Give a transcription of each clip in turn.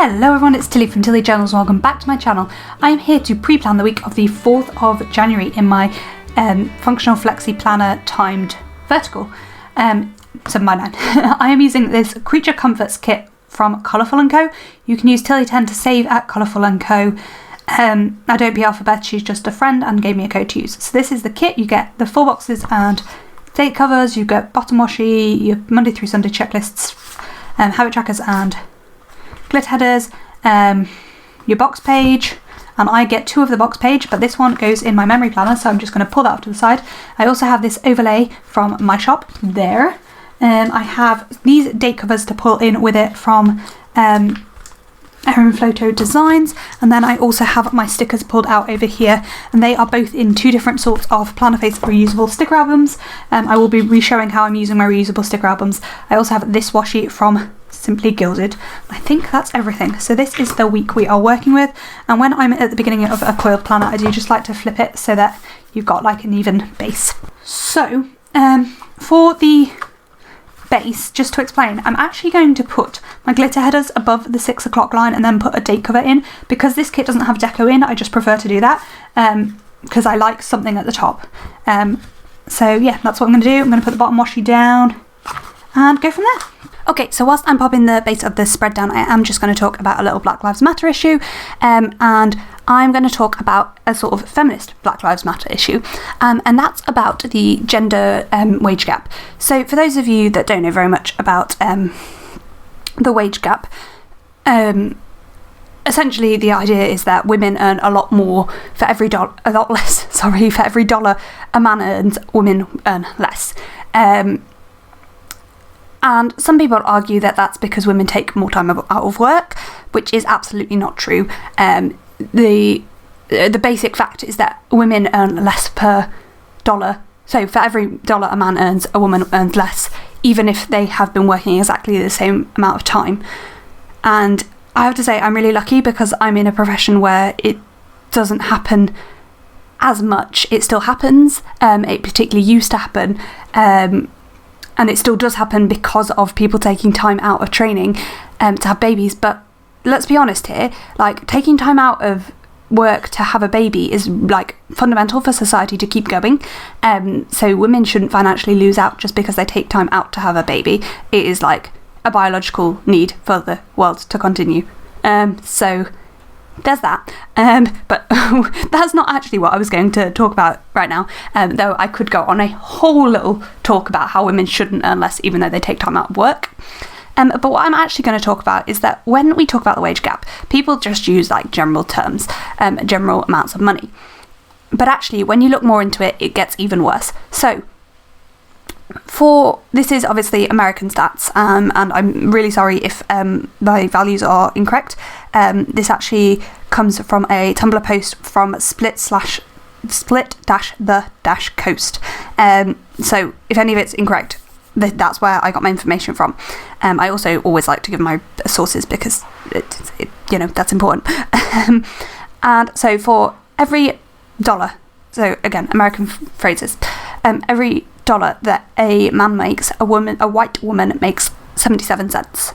Hello everyone, it's Tilly from Tilly Journals and welcome back to my channel. I am here to pre-plan the week of the 4th of January in my Functional Flexi Planner timed vertical. So mine. I am using this Creature Comforts kit from Colourful & Co. You can use Tilly10 to save at Colourful & Co. I don't PR for Beth, she's just a friend and gave me a code to use. So this is the kit. You get the 4 boxes and date covers, you get bottom washi, your Monday through Sunday checklists, habit trackers and glitter headers, your box page, and I get 2 of the box page, but this one goes in my memory planner, so I'm just going to pull that off to the side. I also have this overlay from my shop there. I have these date covers to pull in with it from Erin Floto Designs, and then I also have my stickers pulled out over here, and they are both in 2 different sorts of Planner Face reusable sticker albums. I will be re-showing how I'm using my reusable sticker albums. I also have this washi from Simply Gilded. I think that's everything. So this is the week we are working with, and when I'm at the beginning of a coiled planner, I do just like to flip it so that you've got like an even base. So for the base, just to explain, I'm actually going to put my glitter headers above the 6 o'clock line and then put a date cover in. Because this kit doesn't have deco in, I just prefer to do that because I like something at the top. So yeah, that's what I'm going to do. I'm going to put the bottom washi down and go from there. Okay, so whilst I'm popping the base of the spread down, I am just going to talk about a little Black Lives Matter issue, and I'm going to talk about a sort of feminist Black Lives Matter issue, and that's about the gender wage gap. So for those of you that don't know very much about the wage gap, essentially the idea is that women earn a lot more for every dollar, a lot less, sorry, for every dollar a man earns, women earn less. And some people argue that that's because women take more time out of work, which is absolutely not true. The basic fact is that women earn less per dollar. So for every dollar a man earns, a woman earns less, even if they have been working exactly the same amount of time. And I have to say I'm really lucky because I'm in a profession where it doesn't happen as much. It still happens. It particularly used to happen. And it still does happen because of people taking time out of training to have babies. But let's be honest here, like taking time out of work to have a baby is like fundamental for society to keep going. So women shouldn't financially lose out just because they take time out to have a baby. It is like a biological need for the world to continue. So there's that. But that's not actually what I was going to talk about right now, though I could go on a whole little talk about how women shouldn't earn less even though they take time out of work. But what I'm actually going to talk about is that when we talk about the wage gap, people just use like general terms, general amounts of money. But actually, when you look more into it, it gets even worse. So this is obviously American stats, and I'm really sorry if my values are incorrect. This actually comes from a Tumblr post from split-the-coast. So if any of it's incorrect, that's where I got my information from. I also always like to give my sources because that's important. And so for every dollar, so again, American phrases, every dollar that a man makes, a white woman makes 77 cents.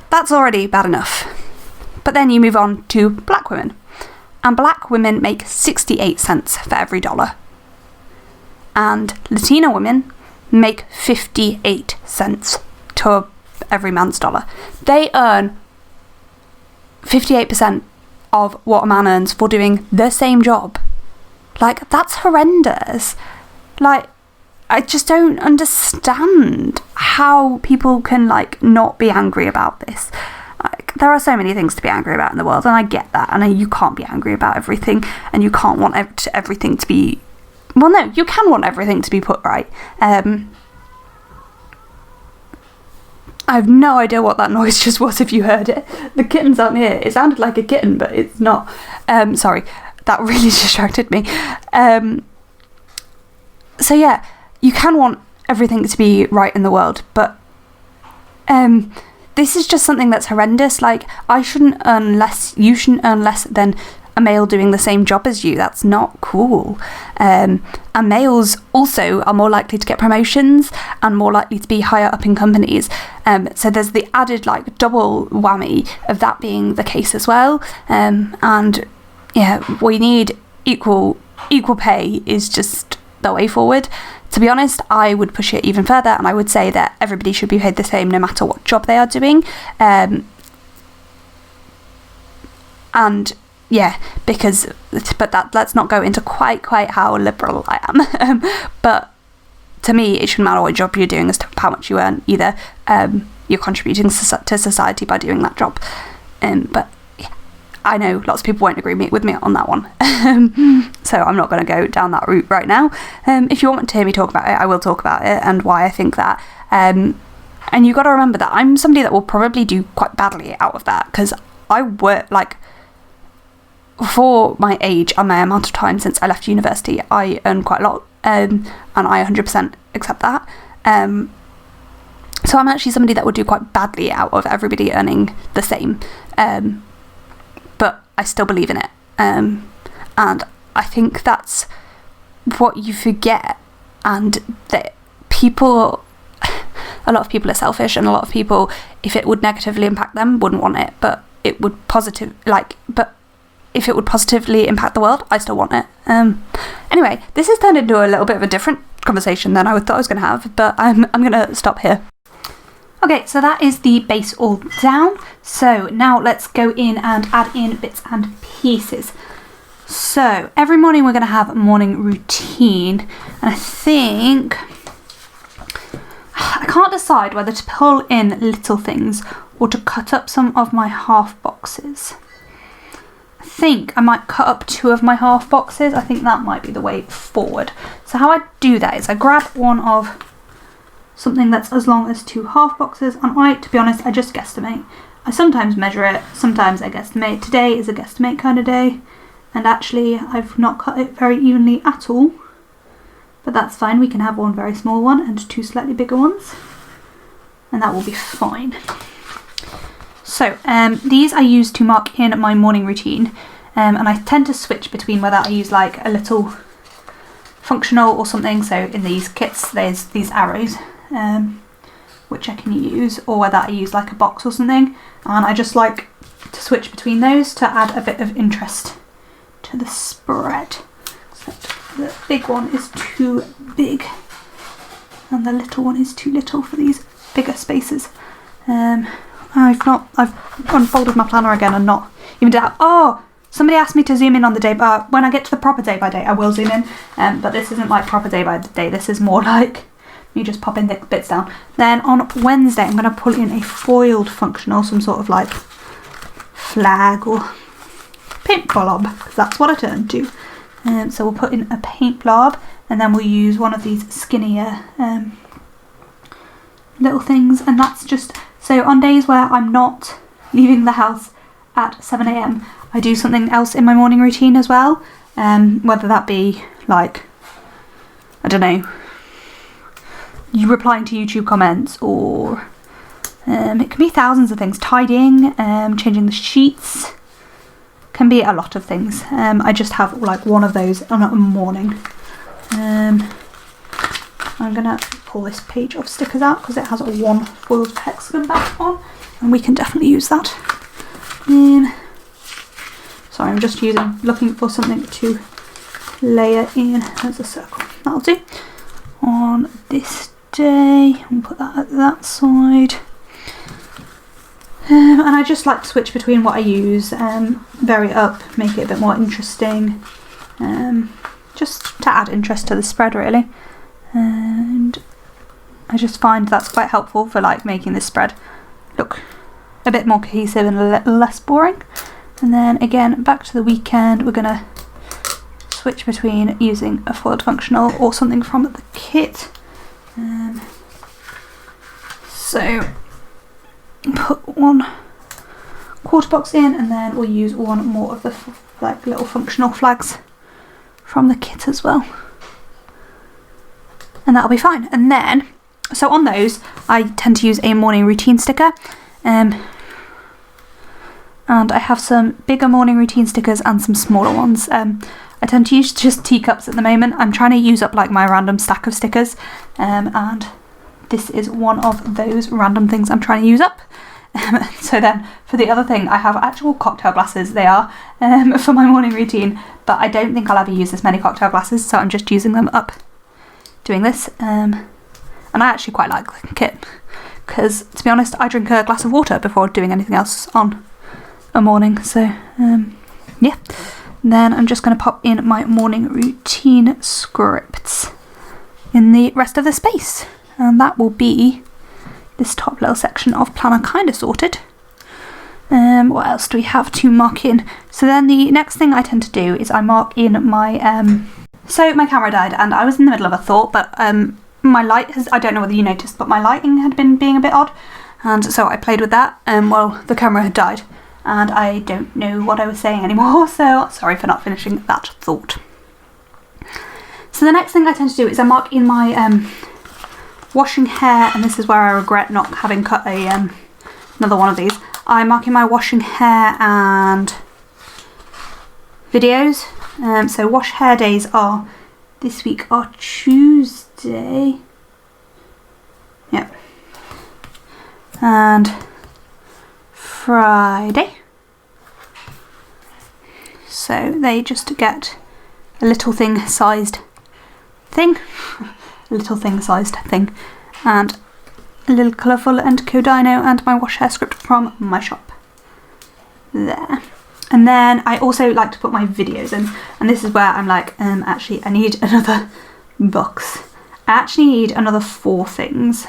That's already bad enough. But then you move on to black women, and black women make 68 cents for every dollar, and Latina women make 58 cents to every man's dollar. They earn 58% of what a man earns for doing the same job. Like, that's horrendous. Like, I just don't understand how people can, like, not be angry about this. Like, there are so many things to be angry about in the world, and I get that, and you can't be angry about everything, and you can't want everything to be... Well, no, you can want everything to be put right. I have no idea what that noise just was if you heard it. The kittens aren't here. It sounded like a kitten, but it's not. Sorry, that really distracted me. So yeah, you can want everything to be right in the world, but this is just something that's horrendous. Like, I shouldn't earn less, you shouldn't earn less than a male doing the same job as you. That's not cool. And males also are more likely to get promotions and more likely to be higher up in companies. So there's the added like double whammy of that being the case as well. And yeah, we need equal pay is just the way forward. To be honest, I would push it even further, and I would say that everybody should be paid the same no matter what job they are doing. And yeah, but let's not go into quite how liberal I am. But to me, it shouldn't matter what job you're doing as to how much you earn. Either you're contributing to society by doing that job. But yeah, I know lots of people won't agree with me on that one. So I'm not going to go down that route right now. If you want to hear me talk about it, I will talk about it and why I think that. And you've got to remember that I'm somebody that will probably do quite badly out of that, because I work like, for my age and my amount of time since I left university, I earn quite a lot, and I 100% accept that. So I'm actually somebody that would do quite badly out of everybody earning the same, but I still believe in it, and I think that's what you forget, and that a lot of people are selfish, and a lot of people, if it would negatively impact them, wouldn't want it, but it would if it would positively impact the world, I still want it. Anyway, this has turned into a little bit of a different conversation than I thought I was going to have, but I'm going to stop here. Okay, so that is the base all down. So now let's go in and add in bits and pieces. So every morning we're going to have a morning routine, and I think I can't decide whether to pull in little things or to cut up some of my half boxes. I think I might cut up 2 of my half boxes. I think that might be the way forward. So how I do that is I grab one of something that's as long as 2 half boxes, and to be honest, I just guesstimate. I sometimes measure it, sometimes I guesstimate. Today is a guesstimate kind of day, and actually I've not cut it very evenly at all, but that's fine. We can have one very small one and 2 slightly bigger ones, and that will be fine. So these I use to mark in my morning routine, and I tend to switch between whether I use like a little functional or something. So in these kits there's these arrows which I can use, or whether I use like a box or something, and I just like to switch between those to add a bit of interest to the spread. So the big one is too big and the little one is too little for these bigger spaces. I've unfolded my planner again and not even did that. Oh, somebody asked me to zoom in on the day, but when I get to the proper day by day, I will zoom in. But this isn't like proper day by day. This is more like me just popping the bits down. Then on Wednesday, I'm going to pull in a foiled functional, some sort of like flag or paint blob, because that's what I turned to. So we'll put in a paint blob, and then we'll use one of these skinnier little things, and that's just so on days where I'm not leaving the house at 7 a.m, I do something else in my morning routine as well, whether that be like, I don't know, you replying to YouTube comments, or it can be thousands of things. Tidying, changing the sheets, can be a lot of things. I just have like one of those on a morning. I'm gonna pull this page of stickers out because it has a one foiled hexagon back on, and we can definitely use that. Sorry, I'm just looking for something to layer in as a circle. That'll do. On this day, I'll put that at that side. And I just like to switch between what I use, vary it up, make it a bit more interesting, just to add interest to the spread really. And I just find that's quite helpful for like making this spread look a bit more cohesive and a little less boring. And then again, back to the weekend, we're gonna switch between using a foiled functional or something from the kit. So put one quarter box in, and then we'll use one more of the like little functional flags from the kit as well, and that'll be fine. And then, so on those, I tend to use a morning routine sticker, and and I have some bigger morning routine stickers and some smaller ones. I tend to use just teacups at the moment. I'm trying to use up like my random stack of stickers, and this is one of those random things I'm trying to use up. So then for the other thing, I have actual cocktail glasses. They are for my morning routine, but I don't think I'll ever use this many cocktail glasses, so I'm just using them up doing this. And I actually quite like it because, to be honest, I drink a glass of water before doing anything else on a morning. So yeah. Then I'm just going to pop in my morning routine scripts in the rest of the space, and that will be this top little section of planner kind of sorted. What else do we have to mark in? So then the next thing I tend to do is I mark in my so my camera died and I was in the middle of a thought, but my light has, I don't know whether you noticed, but my lighting had been being a bit odd, and so I played with that while the camera had died. And I don't know what I was saying anymore, so sorry for not finishing that thought. So the next thing I tend to do is I mark in my washing hair, and this is where I regret not having cut a another one of these. I mark in my washing hair and videos. So wash hair days are, this week are Tuesday. Yep. And Friday. So they just get a little thing sized thing, and a little Colourful and Codino and my wash hair script from my shop. There. And then I also like to put my videos in, and this is where I'm like, actually I need another box. I actually need another 4 things.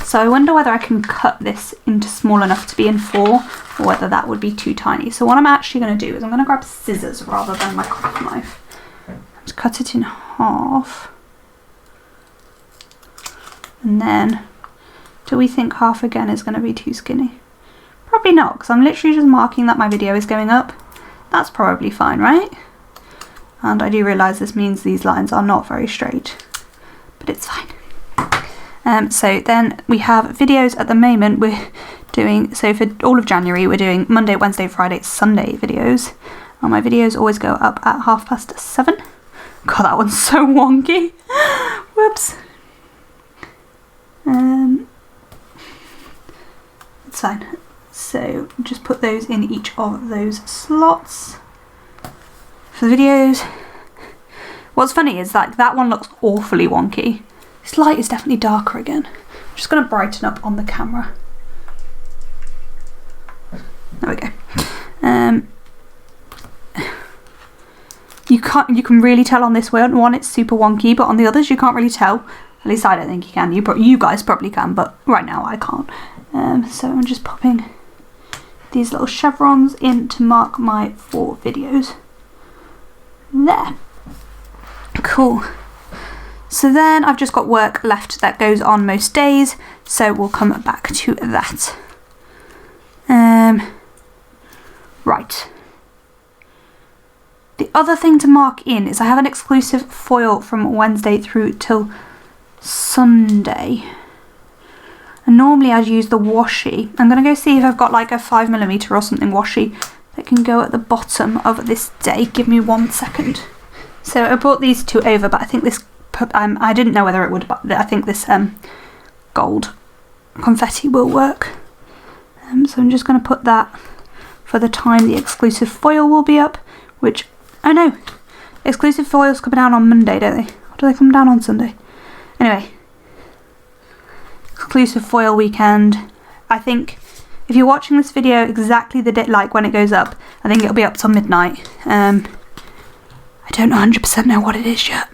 So I wonder whether I can cut this into small enough to be in 4, or whether that would be too tiny. So what I'm actually going to do is I'm going to grab scissors rather than my craft knife and cut it in half. And then, do we think half again is going to be too skinny? Probably not, because I'm literally just marking that my video is going up. That's probably fine, right? And I do realise this means these lines are not very straight, but it's fine. So then we have videos at the moment. We're doing, so for all of January, we're doing Monday, Wednesday, Friday, Sunday videos. And my videos always go up at 7:30. God, that one's so wonky. Whoops. It's fine. So just put those in each of those slots for the videos. What's funny is that one looks awfully wonky. This light is definitely darker again. I'm just going to brighten up on the camera. There we go. You can really tell on this one it's super wonky, but on the others you can't really tell. At least I don't think you can. You guys probably can, but right now I can't. So I'm just popping these little chevrons in to mark my 4 videos. There. Cool. So then I've just got work left that goes on most days, so we'll come back to that. Right. The other thing to mark in is I have an exclusive foil from Wednesday through till Sunday. And normally I'd use the washi. I'm going to go see if I've got like a 5mm or something washi that can go at the bottom of this day. Give me 1 second. So I brought these 2 over, but I think this I didn't know whether it would, but I think this gold confetti will work. So I'm just going to put that for the time the exclusive foil will be up, which, oh no, exclusive foils come down on Monday, don't they? Or do they come down on Sunday? Anyway, exclusive foil weekend. I think if you're watching this video exactly the day, like when it goes up, I think it'll be up till midnight. I don't 100% know what it is yet.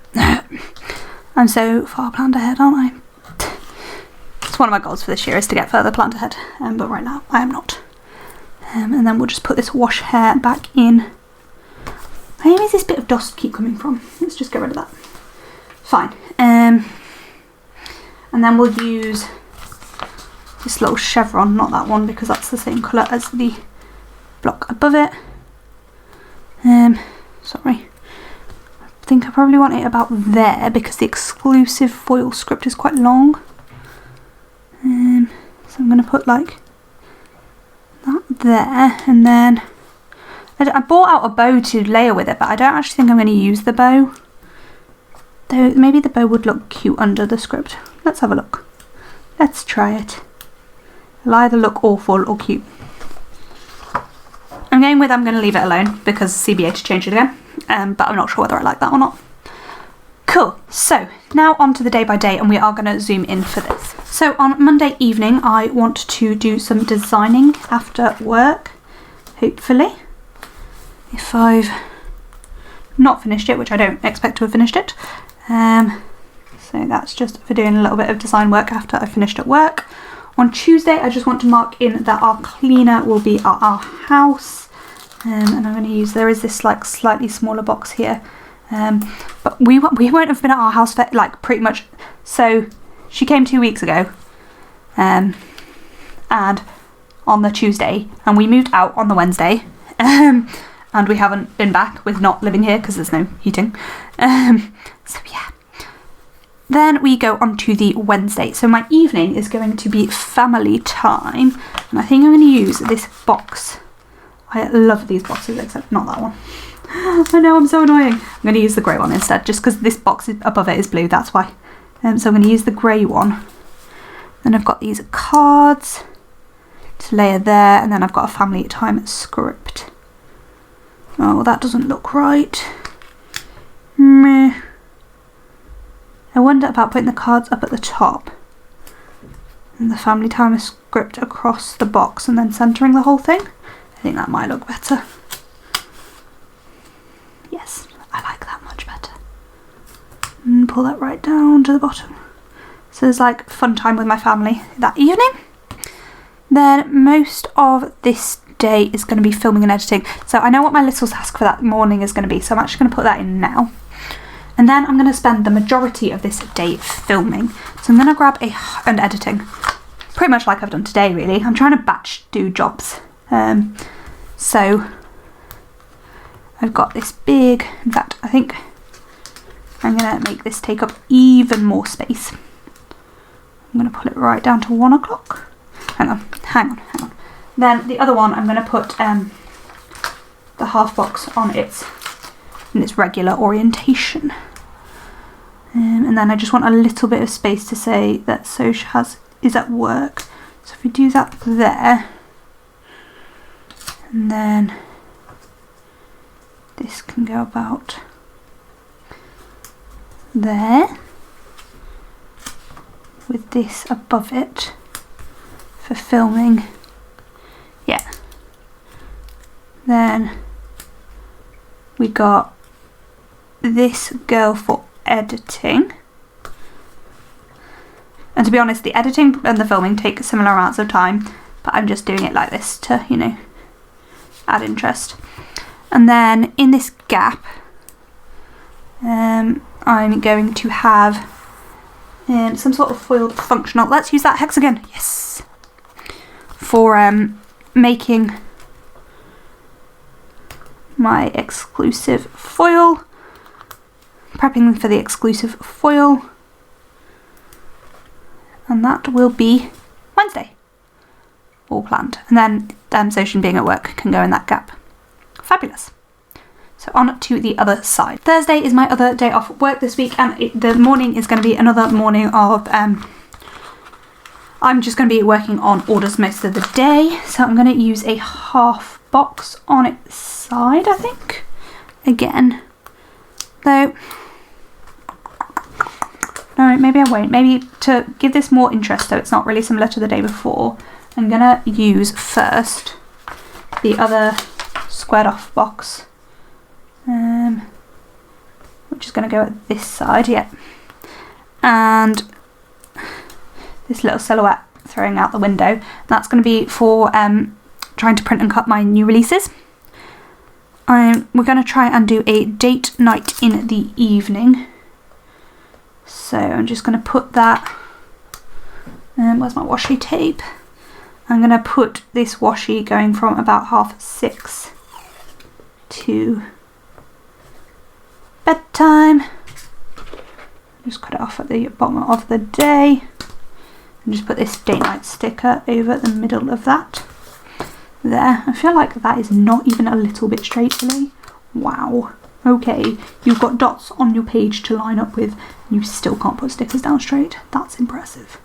I'm so far planned ahead, aren't I? It's one of my goals for this year is to get further planned ahead, but right now I am not. And then we'll just put this wash hair back in. Where is this bit of dust keep coming from? Let's just get rid of that. Fine. And then we'll use this little chevron, not that one because that's the same colour as the block above it. Sorry. I think I probably want it about there because the exclusive foil script is quite long. So I'm going to put like that there, and then I bought out a bow to layer with it, but I don't actually think I'm going to use the bow. Though maybe the bow would look cute under the script. Let's have a look. Let's try it. It'll either look awful or cute. I'm going to leave it alone because CBH changed it again, but I'm not sure whether I like that or not. Cool, so now on to the day by day, and we are going to zoom in for this. So on Monday evening I want to do some designing after work, hopefully. If I've not finished it, which I don't expect to have finished it. So that's just for doing a little bit of design work after I finished at work. On Tuesday I just want to mark in that our cleaner will be at our house, and I'm going to use, there is this like slightly smaller box here, but we won't have been at our house for like pretty much, so she came 2 weeks ago, and on the Tuesday, and we moved out on the Wednesday, and we haven't been back with not living here because there's no heating, so yeah. Then we go on to the Wednesday. So my evening is going to be family time, and I think I'm going to use this box. I love these boxes, except not that one. I know, I'm so annoying. I'm going to use the grey one instead, just because this box above it is blue, that's why. So I'm going to use the grey one. Then I've got these cards to layer there, and then I've got a family time script. Oh, that doesn't look right. Meh. I wonder about putting the cards up at the top and the family time script across the box and then centering the whole thing. I think that might look better. Yes, I like that much better. And pull that right down to the bottom. So there's like fun time with my family that evening. Then most of this day is going to be filming and editing. So I know what my little task for that morning is going to be, so I'm actually going to put that in now. And then I'm going to spend the majority of this day filming. So I'm going to grab and editing, pretty much like I've done today really. I'm trying to batch do jobs. So I've got this big, in fact I think I'm going to make this take up even more space. I'm going to pull it right down to 1 o'clock. Hang on. Then the other one I'm going to put the half box on in its regular orientation. And then I just want a little bit of space to say that Soch is at work. So if we do that there, and then this can go about there, with this above it for filming. Yeah. Then we got this girl for editing, and to be honest the editing and the filming take similar amounts of time, but I'm just doing it like this to, you know, add interest. And then in this gap I'm going to have some sort of foiled functional, let's use that hexagon, yes, for making my exclusive foil, prepping for the exclusive foil, and that will be Wednesday, all planned. And then Social being at work can go in that gap. Fabulous. So on to the other side. Thursday is my other day off work this week, and the morning is going to be another morning of I'm just going to be working on orders most of the day, so I'm going to use a half box on its side, I think, again, though no, maybe I won't. Maybe to give this more interest so it's not really similar to the day before, I'm going to use first the other squared off box, which is going to go at this side, yeah, and this little silhouette throwing out the window. That's going to be for trying to print and cut my new releases. We're going to try and do a date night in the evening. So I'm just going to put that, where's my washi tape? I'm going to put this washi going from about 6:30 to bedtime. Just cut it off at the bottom of the day. And just put this date night sticker over the middle of that. there. I feel like that is not even a little bit straight for me. Wow. Okay, you've got dots on your page to line up with. You still can't put stickers down straight. That's impressive.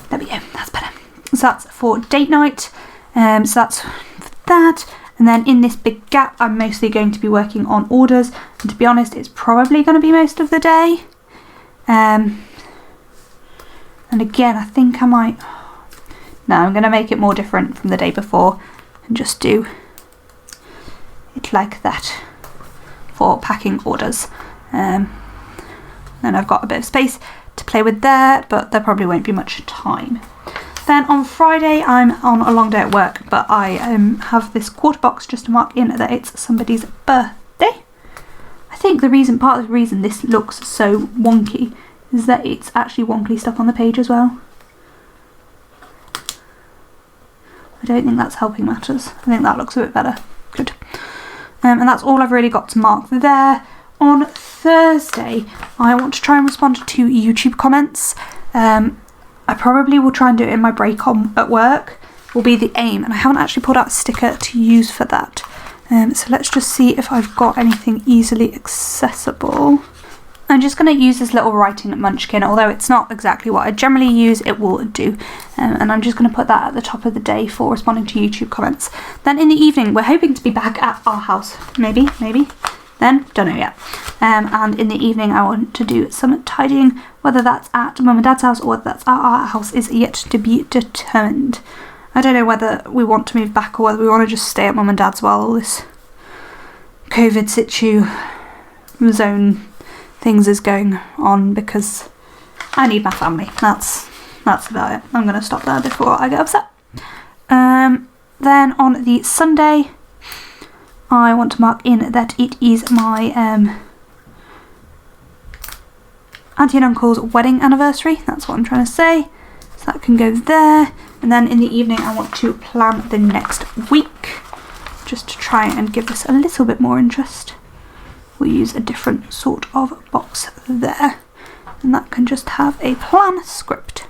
There we go, that's better. So that's for date night. So that's for that. And then in this big gap, I'm mostly going to be working on orders. And to be honest, it's probably going to be most of the day. And again, I think I might... No, I'm going to make it more different from the day before and just do it like that for packing orders. Then I've got a bit of space to play with there, but there probably won't be much time. Then on Friday I'm on a long day at work, but I have this quarter box just to mark in that it's somebody's birthday. I think part of the reason this looks so wonky is that it's actually wonkily stuck on the page as well. I don't think that's helping matters. I think that looks a bit better. Good. And that's all I've really got to mark there. On Thursday, I want to try and respond to YouTube comments. I probably will try and do it in my break at work, will be the aim. And I haven't actually pulled out a sticker to use for that. So let's just see if I've got anything easily accessible. I'm just going to use this little writing munchkin, although it's not exactly what I generally use, it will do. And I'm just going to put that at the top of the day for responding to YouTube comments. Then in the evening, we're hoping to be back at our house. Maybe. Then, don't know yet. And in the evening, I want to do some tidying, whether that's at Mum and Dad's house or whether that's at our house is yet to be determined. I don't know whether we want to move back or whether we want to just stay at Mum and Dad's while all this COVID zone things is going on, because I need my family. That's about it. I'm going to stop there before I get upset. Then on the Sunday, I want to mark in that it is my auntie and uncle's wedding anniversary. That's what I'm trying to say. So that can go there. And then in the evening, I want to plan the next week, just to try and give this a little bit more interest. We'll use a different sort of box there, and that can just have a plan script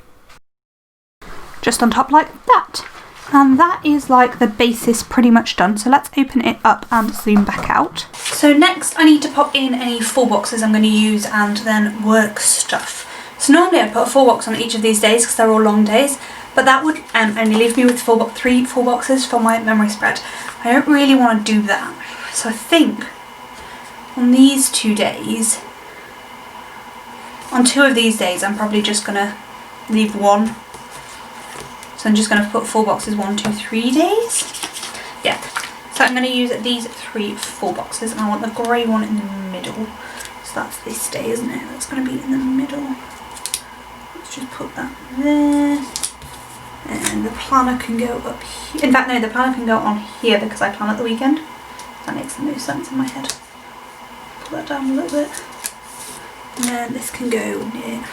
just on top like that. And that is like the basis pretty much done. So let's open it up and zoom back out. So next I need to pop in any full boxes I'm going to use and then work stuff. So normally I put a full box on each of these days because they're all long days, but that would only leave me with 3 full boxes for my memory spread. I don't really want to do that. So I think on these 2 days, on 2 of these days, I'm probably just going to leave 1. So I'm just going to put full boxes 1, 2, 3 days. Yeah. So I'm going to use these 3 full boxes, and I want the grey one in the middle. So that's this day, isn't it? That's going to be in the middle. Let's just put that there. And the planner can go up here. In fact, no, the planner can go on here because I plan at the weekend. That makes the most sense in my head. Pull that down a little bit. And then this can go near...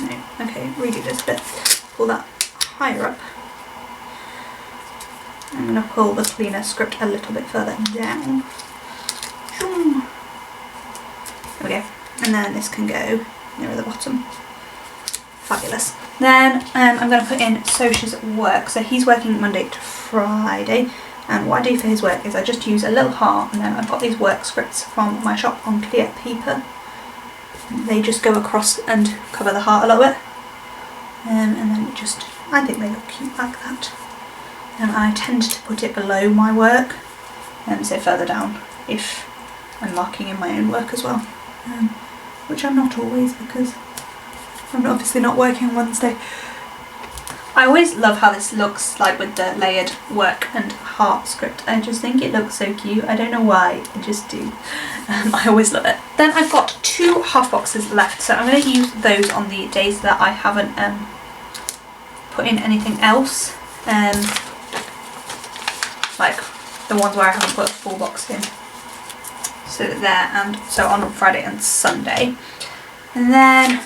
No, okay, redo this bit. Pull that higher up. I'm going to pull the cleaner script a little bit further down. There we go. And then this can go near the bottom. Fabulous. Then I'm going to put in Sosh's work. So he's working Monday to Friday. And what I do for his work is I just use a little heart, and then I've got these work scripts from my shop on clear paper. They just go across and cover the heart a little bit. And then it just, I think they look cute like that. And I tend to put it below my work, and so further down if I'm marking in my own work as well. Which I'm not always, because I'm obviously not working on Wednesday. I always love how this looks, like with the layered work and heart script. I just think it looks so cute. I don't know why, I just do. I always love it. Then I've got 2 half boxes left, so I'm going to use those on the days that I haven't put in anything else. Like the ones where I haven't put a full box in. So there, and so on Friday and Sunday. And then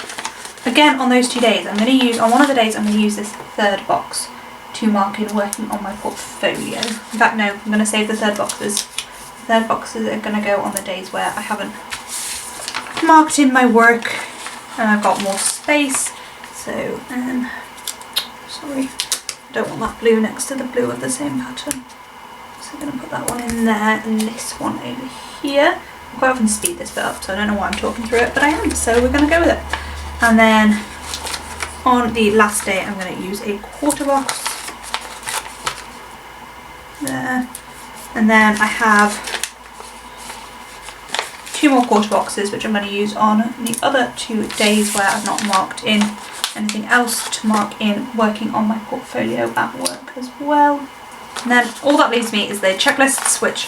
again on those 2 days, I'm going to use, on one of the days I'm going to use this 3rd box to mark in working on my portfolio. In fact no, I'm going to save the 3rd boxes. The 3rd boxes are going to go on the days where I haven't marked in my work and I've got more space. So, sorry, don't want that blue next to the blue of the same pattern. So I'm going to put that one in there and this one over here. I quite often speed this bit up, so I don't know why I'm talking through it, but I am, so we're going to go with it. And then on the last day I'm going to use a quarter box there, and then I have 2 more quarter boxes which I'm going to use on the other 2 days where I've not marked in anything else to mark in working on my portfolio at work as well. And then all that leaves me is the checklists, which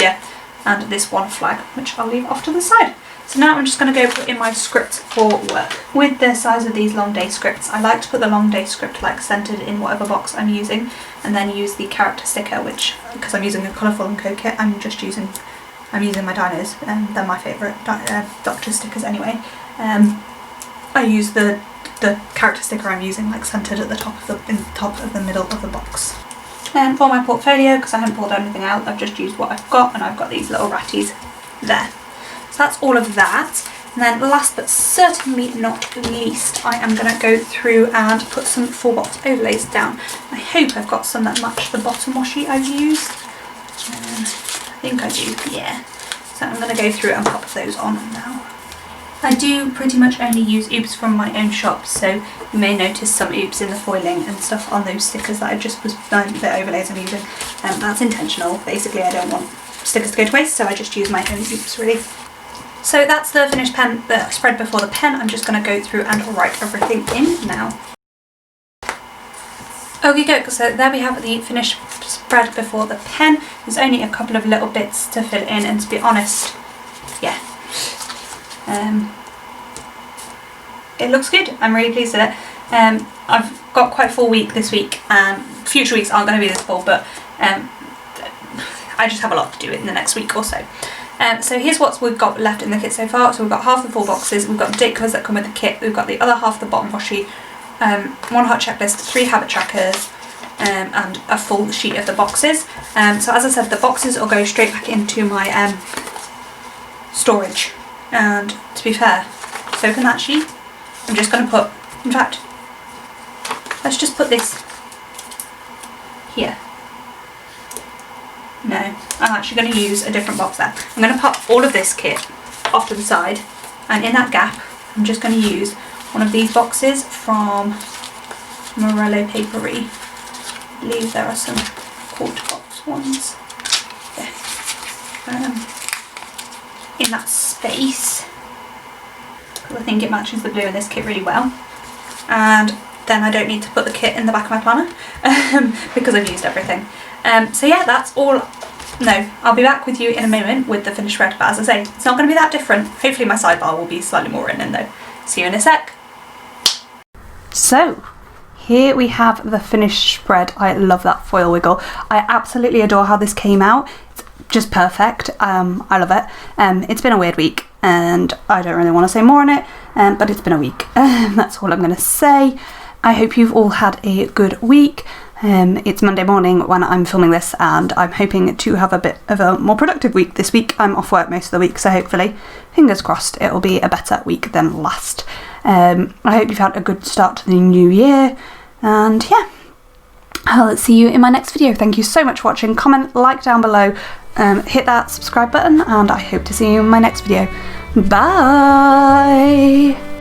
yeah, and this one flag which I'll leave off to the side. So now I'm just going to go put in my scripts for work. With the size of these long day scripts, I like to put the long day script like centered in whatever box I'm using, and then use the character sticker, which, because I'm using a Colourful and Co kit, I'm using my diners, and they're my favourite doctor stickers anyway. I use the character sticker I'm using like centered at the top of the middle of the box. And for my portfolio, because I haven't pulled anything out, I've just used what I've got, and I've got these little ratties there. So that's all of that. And then last but certainly not least, I am going to go through and put some full box overlays down. I hope I've got some that match the bottom washi I've used. I think I do, yeah. So I'm going to go through and pop those on now. I do pretty much only use oops from my own shop, so you may notice some oops in the foiling and stuff on those stickers that I just was, the overlays I'm using. That's intentional. Basically I don't want stickers to go to waste, so I just use my own oops really. So that's the finished pen, the spread before the pen. I'm just going to go through and write everything in now. Okay, so there we have the finished spread before the pen. There's only a couple of little bits to fill in, and to be honest, yeah. It looks good. I'm really pleased with it. I've got quite a full week this week, and future weeks aren't going to be this full, but I just have a lot to do in the next week or so. So here's what we've got left in the kit so far. So we've got half the full boxes, we've got the date covers that come with the kit, we've got the other half of the bottom washi, 1 hot checklist, 3 habit trackers, and a full sheet of the boxes. So as I said, the boxes will go straight back into my storage, and to be fair, so can that sheet. I'm just going to put, in fact, let's just put this here. No, I'm actually going to use a different box there. I'm going to pop all of this kit off to the side, and in that gap I'm just going to use one of these boxes from Morello Papery. I believe there are some quarter box ones there. In that space, because I think it matches the blue in this kit really well, and then I don't need to put the kit in the back of my planner because I've used everything. So yeah, that's all. No, I'll be back with you in a moment with the finished spread, but as I say, it's not going to be that different. Hopefully my sidebar will be slightly more written in though. See you in a sec. So here we have the finished spread. I love that foil wiggle. I absolutely adore how this came out. It's just perfect. I love it. It's been a weird week and I don't really want to say more on it, but it's been a week. That's all I'm going to say. I hope you've all had a good week. It's Monday morning when I'm filming this, and I'm hoping to have a bit of a more productive week this week. I'm off work most of the week, so hopefully, fingers crossed, it'll be a better week than last. I hope you've had a good start to the new year, and yeah, I'll see you in my next video. Thank you so much for watching. Comment, like down below, hit that subscribe button, and I hope to see you in my next video. Bye!